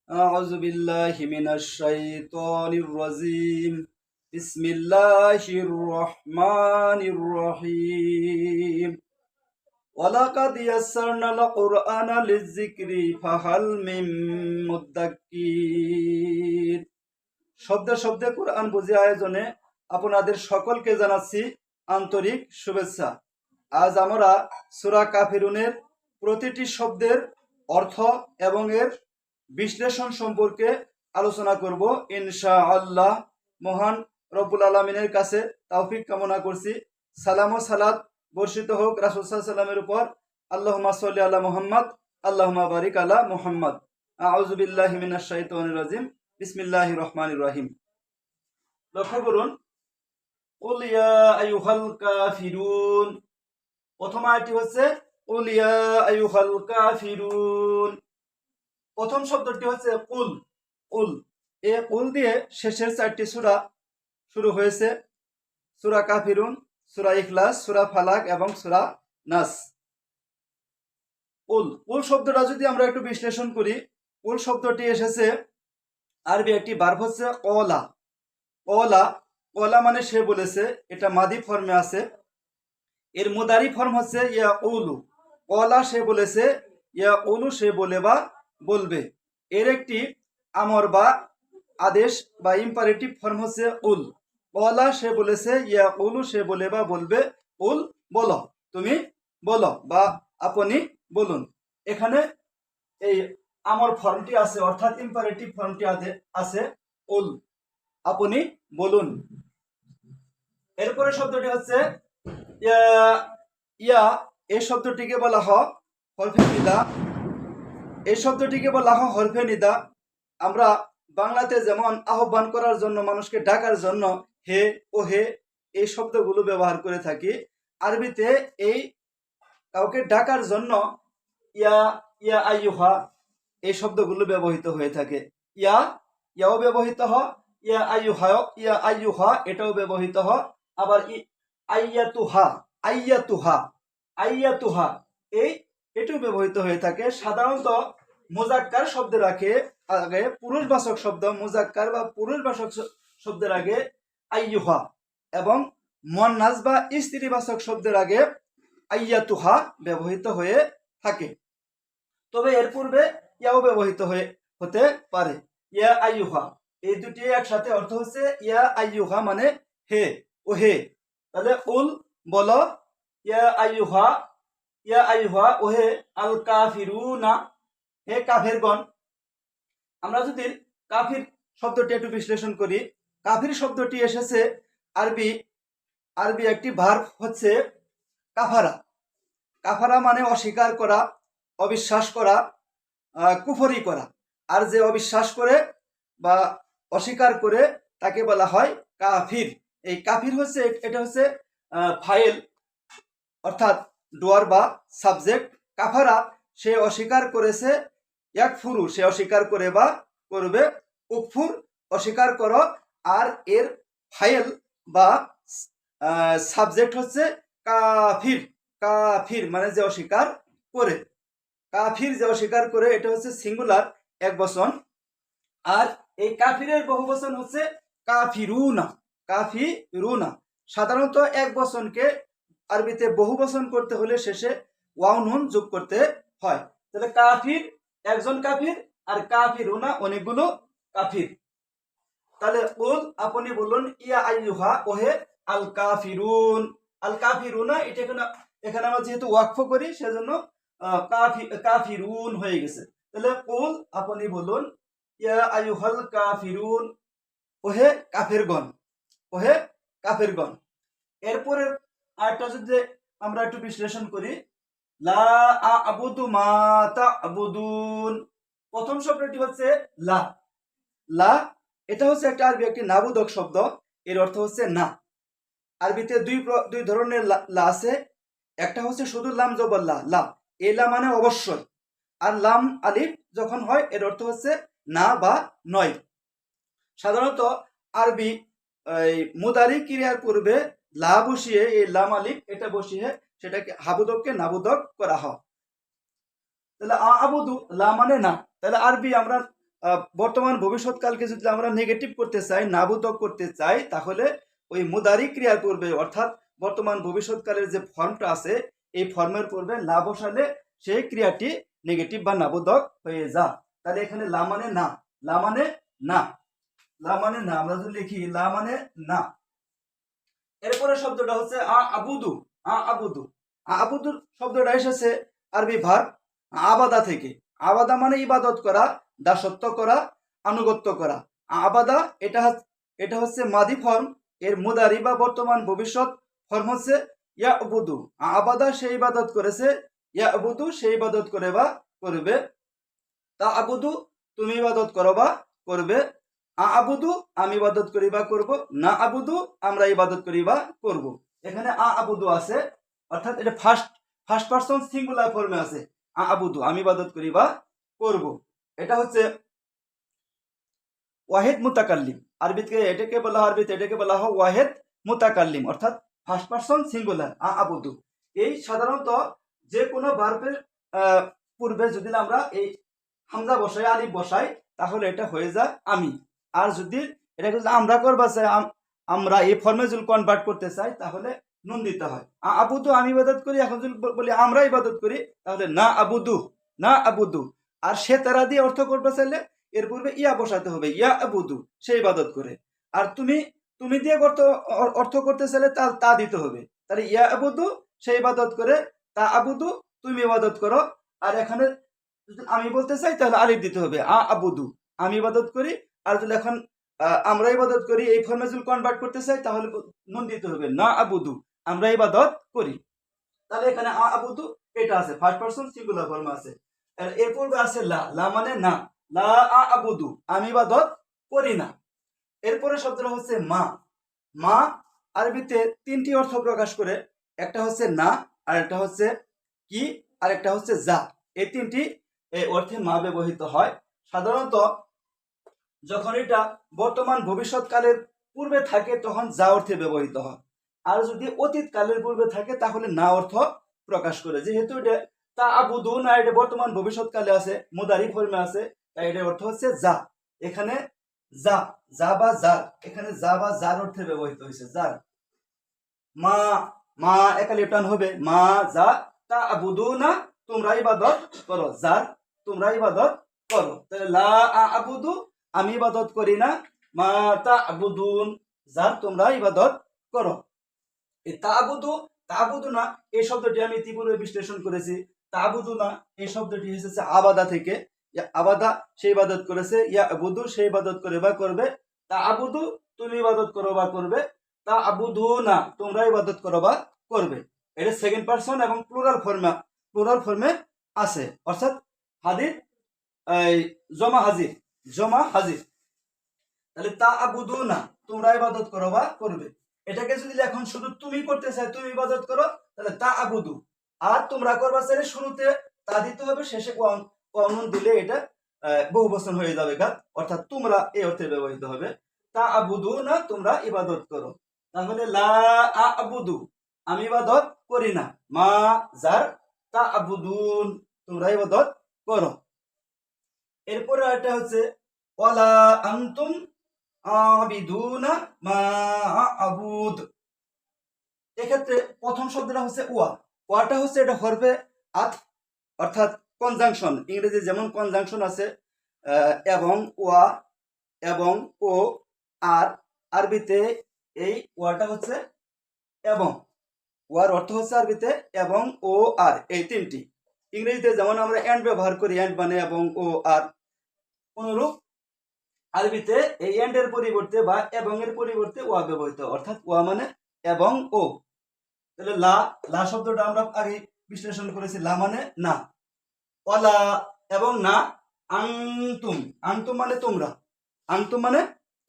أعوذ بالله من الشيطان الرجيم بسم الله الرحمن الرحيم ولقد يسرنا القرآن للذكر فهل من مدكر শব্দে শব্দে কোরআন বুঝি আয়োজনে আপনাদের সকলকে জানাচ্ছি আন্তরিক শুভেচ্ছা। আজ আমরা সূরা কাফিরুনের প্রতিটি শব্দের অর্থ এবং এর বিশ্লেষণ সম্পর্কে আলোচনা করব ইনশাআল্লাহ। মহান রব্বুল আলামিনের কাছে তৌফিক কামনা করছি। সালাম ও সালাত বর্ষিত হোক রাসূল সাল্লাল্লাহু আলাইহি ওয়াসাল্লামের উপর। আল্লাহুম্মা সাল্লি আলা মুহাম্মদ আল্লাহুম্মা বারিক আলা মুহাম্মদ। আউযু বিল্লাহি মিনাশ শাইতানির রাজিম। বিসমিল্লাহির রহমানির রহিম। লক্ষ্য করুন, কুল ইয়া আইয়ুহাল কাফিরুন। প্রথম আয়াতটি হচ্ছে কুল ইয়া আইয়ুহাল কাফিরুন। প্রথম শব্দটি হচ্ছে কুল। কুল এ কুল দিয়ে শেষের চারটি সূরা শুরু হয়েছে: সূরা কাফিরুন, সূরা ইখলাস, সূরা ফালাক এবং সূরা নাস। কুল কুল শব্দটা যদি আমরা একটু বিশ্লেষণ করি, কুল শব্দটি এসেছে আরবি একটি ভার্ব হচ্ছে কলা। কলা কলা মানে সে বলেছে, এটা মাদি ফর্মে আছে। এর মুদারি ফর্ম হচ্ছে ইয়া উলু। কলা সে বলেছে, ইয়া উলু সে বলে বা বলবে। এর একটি আমর বা আদেশ বা ইম্পারেটিভ ফর্ম হচ্ছে উল। কলা সে বলেছে, ইয়া উলু সে বলে বা বলবে। উল বলো, তুমি বলো বা আপনি বলুন। এখানে এই আমর ফর্মটি আছে, অর্থাৎ ইম্পারেটিভ ফর্মটি আছে উল, আপনি বলুন। এরপরে শব্দটি হচ্ছে ইয়া। ইয়া এই শব্দটিকে বলা হয় হরফে নিদা। এই শব্দটিকে বলা হয় হরফে নিদা। আমরা বাংলাতে যেমন আহ্বান করার জন্য, মানুষকে ডাকার জন্য হে ও হে এই শব্দগুলো ব্যবহার করে থাকি, আরবিতে এই কাউকে ডাকার জন্য ইয়া ইয়া আইয়ুহা এই শব্দগুলো ব্যবহৃত হয়ে থাকে। ইয়া ইয়াও ব্যবহৃত হয়, ইয়া আইয়ুহা ইয়া আইয়ুহা এটাও ব্যবহৃত হয়। আবার আইয়াতুহা আইয়াতুহা আইয়াতুহা এটাও ব্যবহৃত হয়ে থাকে। সাধারণত মুজাক্কার শব্দের আগে পুরুষবাচক শব্দ, মুজাক্কার বা পুরুষবাচক শব্দের আগে আইয়ুহা এবং মুয়ান্নাস বা স্ত্রীবাচক শব্দের আগে আইয়াতুহা ব্যবহৃত হয়ে থাকে। তবে এর পূর্বে ইয়াও ব্যবহৃত হতে পারে। ইয়া আইয়ুহা এই দুটি একসাথে অর্থ হচ্ছে ইয়া আইয়ুহা মানে হে ও হে। তাহলে উল বলো, ইয়া আইয়ুহা ও হে আল কাফিরুনা হে কাফেরগণ। আমরা যদি কাফির শব্দটি একটু বিশ্লেষণ করি, কাফির শব্দটি এসেছে আরবি একটি ভার্ব হচ্ছে কাফারা। কাফারা মানে অস্বীকার করা, অবিশ্বাস করা, কুফরি করা। আর যে অবিশ্বাস করে বা অস্বীকার করে তাকে বলা হয় কাফির। এই কাফির হচ্ছে, এটা হচ্ছে ফাইল অর্থাৎ ডুয়ার বা সাবজেক্ট। কাফারা সে অস্বীকার করেছে, ইয়াকফুরু সে অস্বীকার করে বা করবে, উকফুর অস্বীকার করো। আর এর ফাইল বা সাবজেক্ট হচ্ছে কাফির। কাফির মানে যে অস্বীকার করে, কাফির যে অস্বীকার করে, এটা হচ্ছে সিঙ্গুলার এক বচন। আর এই কাফিরের বহুবচন হচ্ছে কাফিরুনা। কাফিরুনা সাধারণত এক বচনকে আরবিতে বহুবচন করতে হলে শেষে ওয়াও নুন যোগ করতে হয়। তাহলে কাফির একজন কাফির, আর কাফিরুনা অনেকগুলো কাফির। তাহলে উল আপনি বলুন, ইয়া আইয়ুহা ওহে আল কাফিরুন। আল কাফিরুনা এটা এখানে আমরা যেহেতু ওয়াকফ করি সেজন্য কাফিরুন হয়ে গেছে। তাহলে উল আপনি বলুন, ইয়া আইয়ুহাল কাফিরুন ওহে কাফেরগণ, ওহে কাফেরগণ। এরপরে আরেকটা যদি আমরা একটু বিশ্লেষণ করি, লা আ'বুদু মা তা'বুদুন। প্রথম শব্দটি হচ্ছে লা। লা এটা হচ্ছে একটা আরবি একটি নাবোধক শব্দ। এর অর্থ হচ্ছে না। আরবিতে দুই ধরনের লা আছে। একটা হচ্ছে শুধু লাম জবর লা, লা এই লা মানে অবশ্যই। আর লাম আলিফ যখন হয় এর অর্থ হচ্ছে না বা নয়। সাধারণত আরবি মুদারি ক্রিয়ার পূর্বে লা বসিয়ে, এই লাম আলিফ এটা বসিয়ে সেটাকে হাবুদককে নাবুদক করা হয়। তাহলে আবুদু লা মানে না। তাহলে আরবি আমরা বর্তমান ভবিষ্যৎকালকে যদি আমরা নেগেটিভ করতে চাই, নাবোধক করতে চাই, তাহলে ওই মুদারি ক্রিয়ার পূর্বে অর্থাৎ বর্তমান ভবিষ্যৎকালের যে ফর্মটা আছে এই ফর্মের পূর্বে লা বসালে সেই ক্রিয়াটি নেগেটিভ বা নাবোধক হয়ে যা। তাহলে এখানে লা মানে না, লা মানে না, লা মানে না, আমরা যদি লিখি লা মানে না। এরপরে শব্দটা হচ্ছে আবুদু। আবুদু, আবুদুর শব্দটা এসেছে আরবি ভার্ব আবাদা থেকে। আবাদা মানে ইবাদত করা, দাসত্ব করা, আনুগত্য করা। আবাদা এটা হচ্ছে মাদি ফর্ম, এর মুদারি বা বর্তমান ভবিষ্যৎ ফর্ম হচ্ছে ইয়াবুদু। আবাদা সে ইবাদত করেছে, ইয়াবুদু সে ইবাদত করে বা করবে। তা আবুদু তুমি ইবাদত করো বা করবে। আবুদু আমি ইবাদত করি বা করব। না আবুদু আমরা ইবাদত করি বা করব। এখানে আবুদু আছে, অর্থাৎ এটা ফার্স্ট পারসন সিঙ্গুলার ফর্মে আছে। আবুদু আমি ইবাদত করি বা করব। এটা হচ্ছে ওয়াহিদ মুতাকাল্লিম। এটাকে বলা হয় ওয়াহিদ মুতাকাল্লিম, অর্থাৎ ফার্স্ট পারসন সিঙ্গুলার আবুদু। এই সাধারণত যে কোনো ভার্বের পূর্বে যদি আমরা এই হামজা বসাই, আলিফ বসাই, তাহলে এটা হয়ে যায় আমি। আর যদি এটাকে যদি আমরা করবা চাই, আমরা এই ফর্মে যদি কনভার্ট করতে চাই, তাহলে নুন দিতে হয়। আবুদু আমি ইবাদত করি, এখন যদি বলি আমরা ইবাদত করি, তাহলে না আবুদু, না আবুদু। আর সে তারা দিয়ে অর্থ করতে চাইলে এর পূর্বে ইয়া বসাতে হবে, ইয়া আবুদু সে ইবাদত করে। আর তুমি দিয়ে অর্থ করতে চাইলে তা দিতে হবে। তাহলে ইয়া আবুদু সে ইবাদত করে, তা আবুদু তুমি ইবাদত করো। আর এখানে যদি আমি বলতে চাই তাহলে আলিফ দিতে হবে, আবুদু আমি ইবাদত করি। আর যদি এখন আমরা ইবাদত করি এই ফর্মে যদি কনভার্ট করতে চাই, তাহলে নুন দিতে হবে, না আবুদু আমরা ইবাদত করি। তাহলে এখানে আবুদু এটা আছে, ফার্স্ট পারসন সিঙ্গুলার ফর্ম আছে। এর পূর্বে আছে লা, লা মানে না, লা আবুদু আমি ইবাদত করি না। এরপরে শব্দটা হচ্ছে মা। মা আরবিতে তিনটি অর্থ প্রকাশ করে, একটা হচ্ছে না, আর একটা হচ্ছে কি, আর একটা হচ্ছে যা। এই তিনটি অর্থে মা ব্যবহৃত হয়। সাধারণত যখন এটা বর্তমান ভবিষ্যৎকালের পূর্বে থাকে তখন যা অর্থে ব্যবহৃত হয়। আর যদি অতীত কালের পূর্বে থাকে তাহলে না অর্থ প্রকাশ করে। যেহেতু এটা তা আবুদু না, এটা বর্তমান ভবিষ্যৎকালে আছে, মুদারি ফর্মে আছে, তাই এটার অর্থ হচ্ছে যা। এখানে যা, যা বা যার, এখানে যা বা যার অর্থে ব্যবহৃত হয়েছে, যার। মা, মা একালি টান হবে, মা যা তা আবুদু না তোমরা ইবাদত করো, যার তোমরা ইবাদত করো। তাহলে লা আবুদু আমি ইবাদত করি না, মা তা আবুদুন যার তোমরা ইবাদত করো। এই তাবুদু না এই শব্দটি আমি ইতিপূর্বে বিশ্লেষণ করেছি। তাবুদু না এই শব্দটি এসেছে আবাদা থেকে। আবাদা সেই ইবাদত করেছে, ইয়া আবুদু সেই ইবাদত করে বা করবে। তাবুদু তুমি ইবাদত করো বা করবে। তাবুদু না তোমরা ইবাদত করো বা করবে। এটা সেকেন্ড পারসন এবং প্লুরাল ফর্মে আছে, অর্থাৎ হাদির এই জমা হাজির, জমা হাজির। তাহলে তাবুদু না তোমরা ইবাদত করো বা করবে। এটাকে যদি এখন শুধু তুমি করতে চাই, তুমি ইবাদত করো, তাহলে তা আবুদু। আর তোমরা করবা চাইলে শুরুতে তা দিতে হবে, শেষে নুন দিলে এটা বহু বচন হয়ে যাবে, অর্থাৎ তোমরা এই অর্থে ব্যবহৃত হবে। তা আবুদু না তোমরা ইবাদত করো। তাহলে লা আবুদু আমি ইবাদত করি না, মা যার তা আবুদুন তোমরা ইবাদত করো। এরপরে এটা হচ্ছে ওয়ালা আনতুম আবিদুনা মা আবুদ। এক্ষেত্রে প্রথম শব্দটা হচ্ছে ওয়াটা হচ্ছে এটা হরফে আত, অর্থাৎ কনজাংশন। ইংরেজি যেমন কনজাংশন আছে এবং ওয়া এবং ও আর, আরবিতে এই ওয়াটা হচ্ছে এবং। ওয়ার অর্থ হচ্ছে আরবিতে এবং ও আর, এই তিনটি। ইংরেজিতে যেমন আমরা এন্ড ব্যবহার করি, এন্ড মানে এবং ও আর, অনুরূপ আরবিতে এই এন্ড এর পরিবর্তে বা এবং এর পরিবর্তে ওয়া ব্যবহৃত, অর্থাৎ ওয়া মানে এবং ও। তাহলে লা, লা শব্দটা আমরা আগে বিশ্লেষণ করেছি, লা মানে না। ওয়ালা এবং না, আনতুম, আনতুম মানে তোমরা, আনতুম মানে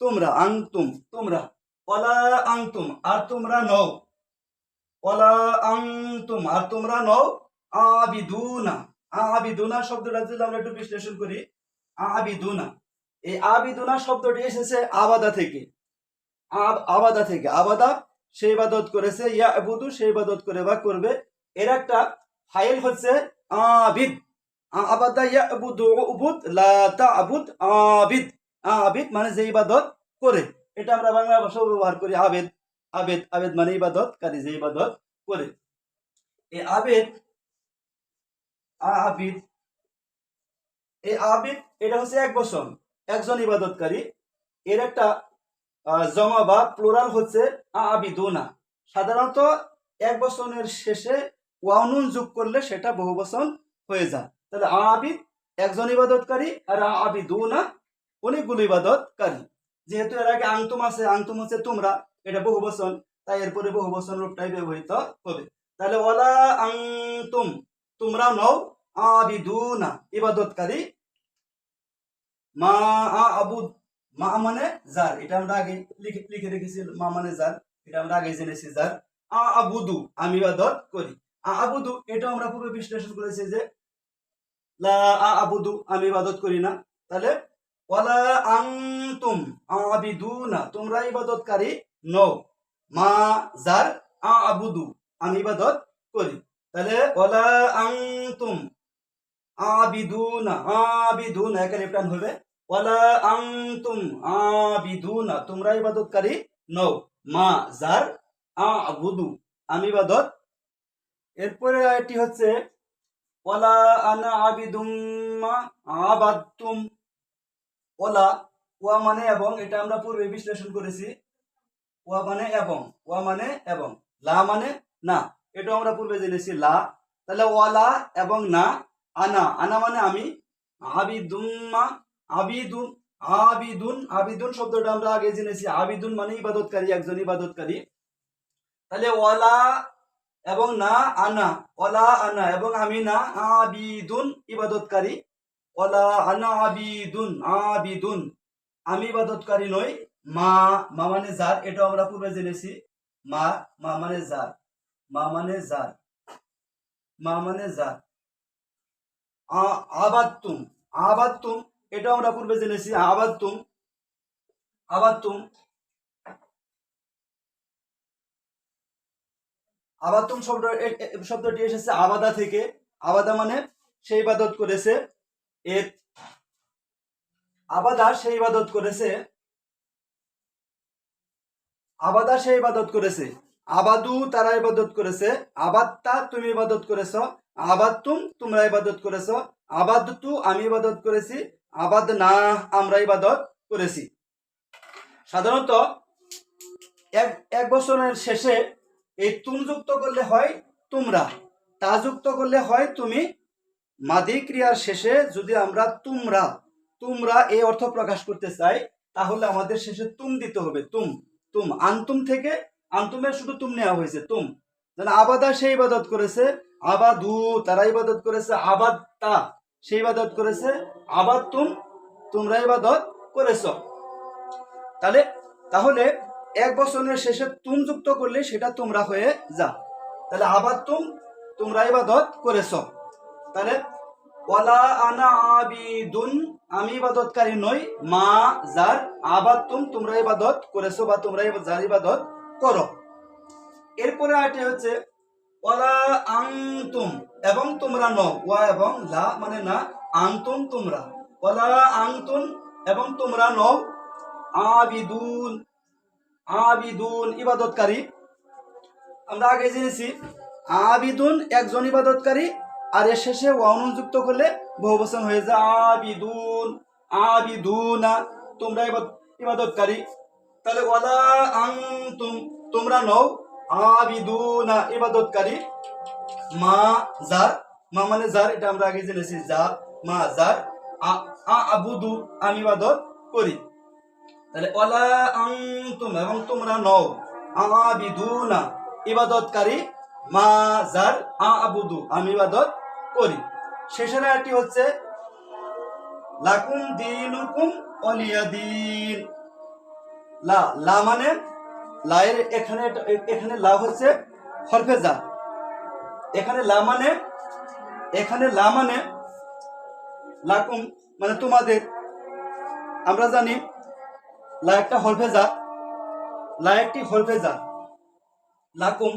তোমরা, আনতুম তোমরা। ওয়ালা আনতুম আর তোমরা নও, ওয়ালা আনতুম আর তোমরা নও আবিদুনা। আবিদুনা শব্দটা যদি আমরা একটু বিশ্লেষণ করি, আবিদুনা, এই আবিদুনা শব্দটি এসেছে আবাদা থেকে। আবাদা থেকে, আবাদা সে ইবাদত করেছে, ইয়া আবুদু সে ইবাদত করে বা করবে। এর একটা ফাইল হচ্ছে আবিদ, আবাদা ইয়াবুদু উবুদ লা তা'বুদ আবিদ। আবিদ মানে যে ইবাদত করে, এটা আমরা বাংলা ভাষায় ব্যবহার করি আবেদ। আবেদ আবেদ মানে ইবাদতকারী, যে ইবাদত করে। এই আবেদ আবিদ, এই আবিদ এটা হচ্ছে এক বচন, একজন ইবাদতকারী। এর একটা জমা বা প্লুরাল হচ্ছে আবিদুনা। সাধারণত এক বচনের শেষে ওয়াও যোগ করলে সেটা বহু বচন হয়ে যায়। তাহলে আবিদ একজন ইবাদতকারী, আর আবিদুনা অনেকগুলো ইবাদতকারী। যেহেতু এর আগে আংতুম আছে, আংতুম হচ্ছে তোমরা, এটা বহু বচন, তাই এরপরে বহু বচন রূপটাই ব্যবহৃত হবে। তাহলে ওয়ালা আংতুম, তোমরা নও, আবিদুনা ইবাদতকারী, মা আবুদ, মা মানে যার, এটা আমরা আগে লিখে রেখেছি, মা মানে যার, এটা আমরা আগে জেনেছি যার। আবুদু আমি ইবাদত করি। আবুদু এটা আমরা পূর্বে বিশ্লেষণ করেছি যে লা আবুদু আমি ইবাদত করি না। তাহলে ওয়ালা আনতুম আবিদুনা তোমরা ইবাদতকারী নও, মা যার, আবুদু আমি ইবাদত করি। তাহলে ওয়ালা আনতুম আবিদুনা, আবিদুনা এখানে প্রাণ হবে, ওয়ালা আনতুম আবিদুনা তোমরা ইবাদতকারী নও, মা যার, আবুদু আমি ইবাদত। এরপরে আয়াতটি হচ্ছে ওয়ালা আনা আবিদুম মা আবাদতুম। ওয়ালা, ওয়া মানে এবং, এটা আমরা পূর্বে বিশ্লেষণ করেছি। ওয়া মানে এবং, ওয়া মানে এবং, লা মানে না, এটা আমরা পূর্বে জেনেছি লা। তাহলে ওয়ালা এবং না, আনা, আনা মানে আমি, আবিদুম্মা আবিদুন, আবিদুন, আবিদুন শব্দটা আমরা আগে জেনেছি, আবিদুন মানে ইবাদতকারী, একজন ইবাদতকারী। তাহলে ওয়ালা এবং না, আনা, ওয়ালা আনা এবং আমি না, আবিদুন ইবাদতকারী, ওয়ালা আনা আবিদুন, আবিদুন আমি ইবাদতকারী নই, মা, মা মানে যার, এটা আমরা পূর্বে জেনেছি, মা, মা মানে যার, মা মানে যার, মা মানে যার। আবাদতুম, আবাদতুম এটা আমরা পূর্বে জেনেছি, আবাদতুম, আবাদতুম, আবাদতুম শব্দটি এসেছে আবাদা থেকে। আবাদা মানে সে ইবাদত করেছে, এর আবাদা সে ইবাদত করেছে, আবাদা সে ইবাদত করেছে, আবাদু তারা ইবাদত করেছে, আবাদতা তুমি ইবাদত করেছো, আবাদতুম তোমরা ইবাদত করেছো, আবাদতু আমি ইবাদত করেছি, আবাদ না আমরা ইবাদত করেছি। সাধারণত এক এক বছরের শেষে এই তুম যুক্ত করলে হয় তোমরা, তা যুক্ত করলে হয় তুমি। মাদি ক্রিয়ার শেষে যদি আমরা তোমরা, তোমরা এই অর্থ প্রকাশ করতে চাই, তাহলে আমাদের শেষে তুম দিতে হবে। তুম, তুম, আন্তুম থেকে, আন্তুমের শুধু তুম নেওয়া হয়েছে, তুম। যেন আবাদা সেই ইবাদত করেছে, আবাদু তারা ইবাদত করেছে, আবাদ তা সেই ইবাদত করেছে, আবাদ তুম তোমরা ইবাদত করেছ। তাহলে তাহলে এক বছরের শেষে তুম যুক্ত করলে সেটা তোমরা হয়ে যা। তাহলে আবাদ তুম তোমরা ইবাদত করেছ। তাহলে ওয়ালা আনা আবিদুন আমি ইবাদতকারী নই, মা যার, আবাদতুম তোমরা ইবাদত করেছো বা তোমরা যার ইবাদত করো। এরপরে আরেকটি হচ্ছে ওয়ালা আনতুম এবং তোমরা নও, ওয়া এবং লা মানে না, আনতুম তোমরা, ওয়ালা আনতুম এবং তোমরা নও, আবিদুন, আবিদুন ইবাদতকারী। আমরা আগে জেনেছি আবিদুন একজন ইবাদতকারী, আর এর শেষে ওয়ানুন যুক্ত করলে বহুবচন হয়ে যায়, আবিদুন, আবিদুনা তোমরা ইবাদতকারী। তাহলে ওয়ালা আনতুম তোমরা নও, আবিদুনা ইবাদতকারী, মা যার, মা মানে যার, এটা আমরা আগে জেনেছি যা, মা যার, আবুদু আমি ইবাদত করি। তাহলে ওয়ালা আনতুম এবং তোমরা নও, আবিদুনা ইবাদতকারী, মা যার, আবুদু আমি ইবাদত করি। শেষের আয়াতটি হচ্ছে লাকুম দীনুকুম ওয়ালিয়াদিন। লা, লা মানে লায়ের এখানে, এখানে লা হচ্ছে হরফে যা, এখানে লা মানে, এখানে লা মানে লাকুম মানে তোমাদের। আমরা জানি লা একটা হরফে যা, লা একটি হরফে যা, লাকুম।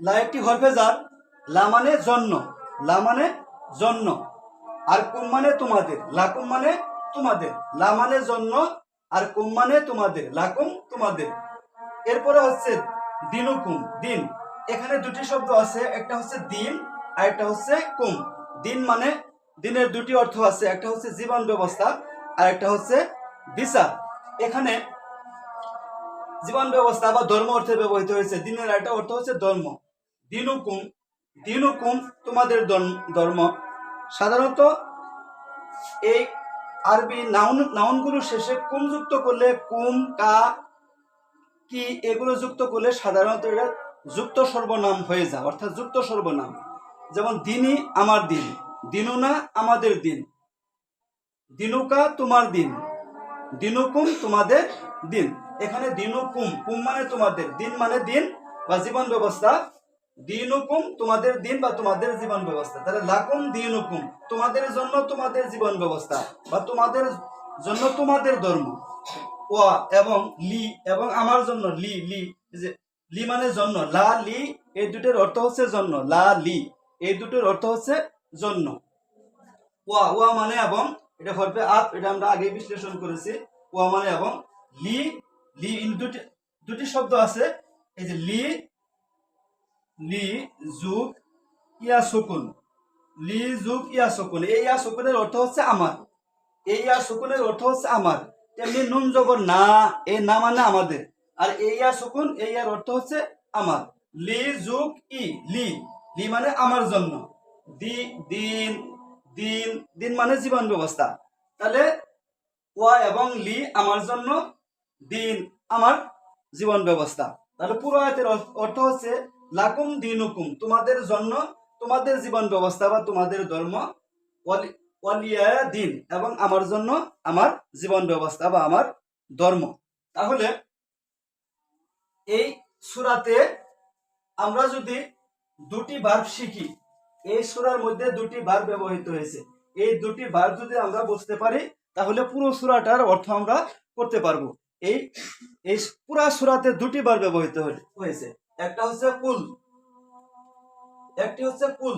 লা একটি হরফে জার, লা মানে জন্য, লা মানে জন্য, আর কুম মানে তোমাদের, লাকুম মানে তোমাদের, লা মানে জন্য আর কুম মানে তোমাদের, লাকুম তোমাদের। এরপরে হচ্ছে দিনুকুম, দিন। এখানে দুটি শব্দ আছে, একটা হচ্ছে দিন আর একটা হচ্ছে কুম। দিন মানে দিনের দুটি অর্থ আছে, একটা হচ্ছে জীবন ব্যবস্থা আর একটা হচ্ছে বিচার। এখানে জীবন ব্যবস্থা বা ধর্ম অর্থে ব্যবহৃত হয়েছে, দিনের একটা অর্থ হচ্ছে ধর্ম। দিনুকুম, দিনুকুম তোমাদের ধর্ম। সাধারণত এই আরবি নাউনগুলোর শেষে কুম যুক্ত করলে, কুম, কা, কি এগুলো যুক্ত করলে সাধারণত এটা যুক্ত সর্বনাম হয়ে যায়, অর্থাৎ যুক্ত সর্বনাম। যেমন দিনই আমার দিন, দিনুনা আমাদের দিন, দিনুকা তোমার দিন, দিনুকুম তোমাদের দিন। এখানে দিনুকুম, কুম মানে তোমাদের, দিন মানে দিন বা জীবন ব্যবস্থা, দিনুকুম তোমাদের দিন বা তোমাদের জীবন ব্যবস্থা। তাহলে লাকুম দিনুকুম তোমাদের জন্য তোমাদের জীবন ব্যবস্থা বা তোমাদের জন্য তোমাদের ধর্ম। ওয়া এবং লি এবং আমার জন্য, লি, লি, যে লি মানে জন্য, লা লি এই দুটোর অর্থ হচ্ছে জন্য, লা লি এই দুটোর অর্থ হচ্ছে জন্য। ওয়া, ওয়া মানে এবং, এটা হরফে আত, এটা আমরা আগে বিশ্লেষণ করেছি। ওয়া মানে এবং, লি, লি দুটি দুটি শব্দ আছে, এই যে লি, লি যুগ ইয়া সুকুন, লি যুগ ইয়া সুকুন, এই ইয়া সুকুনের অর্থ হচ্ছে আমার, এই ইয়া সুকুনের অর্থ হচ্ছে আমার। তেমনি নুন জবর না, এই না মানে আমাদের, আর এই ইয়া সুকুন এই ইয়ার অর্থ হচ্ছে আমার। লি যুগ ই, লি, লি মানে আমার জন্য, দিন, দিন, দিন মানে জীবন ব্যবস্থা। তাহলে ওয়া এবং লি আমার জন্য, দিন আমার জীবন ব্যবস্থা। তাহলে পুরো আয়াতের অর্থ হচ্ছে লাকুম দিনুকুম তোমাদের জন্য তোমাদের জীবন ব্যবস্থা বা তোমাদের ধর্ম, ওয়ালিয়া দিন এবং আমার জন্য আমার জীবন ব্যবস্থা বা আমার ধর্ম। তাহলে এই সূরাতে আমরা যদি দুটি ভার্ব শিখি, এই সূরার মধ্যে দুটি ভার্ব ব্যবহৃত হয়েছে, এই দুটি ভার্ব যদি আমরা বুঝতে পারি তাহলে পুরো সূরাটার অর্থ আমরা করতে পারবো। এই এই পুরা সূরাতে দুটি ভার্ব ব্যবহৃত হয়েছে, একটা হচ্ছে কুল, একটি হচ্ছে কুল।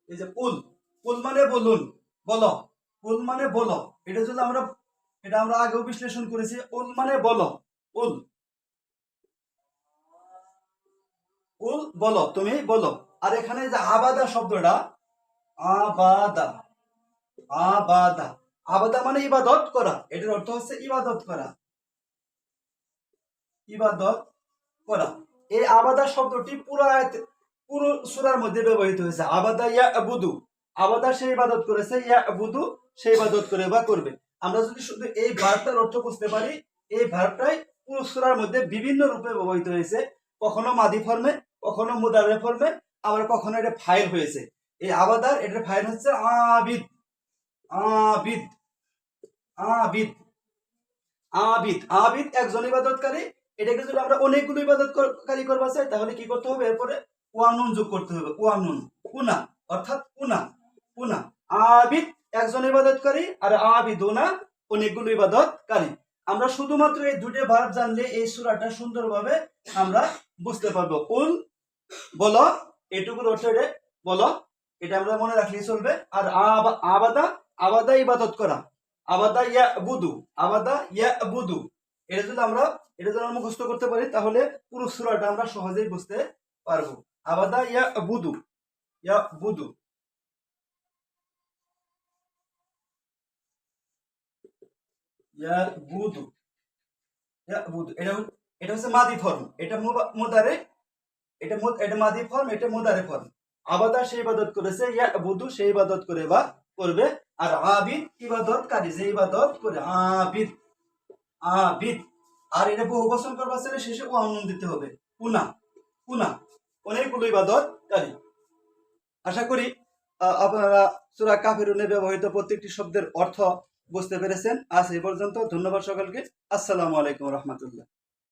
এই যে কুল, কুল মানে বলুন, বলো, কুল মানে বলো, এটা যদি আমরা, এটা আমরা আগেও বিশ্লেষণ করেছি। কুল মানে বলো, কুল, কুল বলো, তুমি বলো। আর এখানে যে আবাদা শব্দটা, আবাদা, আবাদা, আবাদা মানে ইবাদত করা, এটার অর্থ হচ্ছে ইবাদত করা, ইবাদত করা। এই আবাদা শব্দটি পুরো সূরার মধ্যে ব্যবহৃত হয়েছে। আবাদা ইয়াবুদু, আবাদা সে ইবাদত করেছে, ইয়াবুদু সে ইবাদত করে বা করবে। আমরা যদি শুধু এই ভার্বটার অর্থ বুঝতে পারি, এই ভার্বটাই পুরো সূরার মধ্যে বিভিন্ন রূপে ব্যবহৃত হয়েছে, কখনো মাদি ফর্মে, কখনো মুদারে ফর্মে, আবার কখনো এটা ফাইল হয়েছে। এই আবাদার এটার ফাইল হচ্ছে আবিদ, আবিদ, আবিদ, আবিদ, আবিদ একজন ইবাদতকারী। এটাকে যদি আমরা অনেকগুলো ইবাদতকারী করবা চাই তাহলে কি করতে হবে, এরপরে ওয়ানুন যোগ করতে হবে, ওয়ানুন, কুনা, অর্থাৎ কুনা, কুনা। আবিদ একজন ইবাদতকারী আর আবিদুনা অনেকগুলো ইবাদতকারী। আমরা শুধুমাত্র এই দুটো ভার্ব জানলে এই সূরাটা সুন্দরভাবে আমরা বুঝতে পারবো। কুল বলো, এটুকুর অর্থ এটা বলো, এটা আমরা মনে রাখলেই চলবে। আর আবাদা, আবাদা ইবাদত করা, আবাদা ইয়াবুদু, আবাদা ইয়াবুদু, এটা যদি আমরা মুখস্থ করতে পারি তাহলে পুরো সূরাটা আমরা সহজেই বুঝতে পারবো। আবাদা ইয়াবুদু, ইয়াবুদু, ইয়াবুদু, ইয়াবুদু, এটা হচ্ছে মাদি ফর্ম, এটা মুদারে, এটা মাদি ফর্ম, এটা মুদারে ফর্ম। আবাদা সে ইবাদত করেছে, ইয়াবুদু সে ইবাদত করে বা করবে, আর আবিদ ইবাদতকারী যে ইবাদত করে, আবিদ, আবিদ। আর এটা বহু বচন করবার ছেলে শেষে ও আনন্দ দিতে হবে, কুনা, কুনা, অনেকগুলো ইবাদতকারী। আশা করি আপনারা সূরা কাফিরুনে ব্যবহৃত প্রত্যেকটি শব্দের অর্থ বুঝতে পেরেছেন। আজ এই পর্যন্ত, ধন্যবাদ সকলকে। আসসালামু আলাইকুম রহমতুল্লাহ।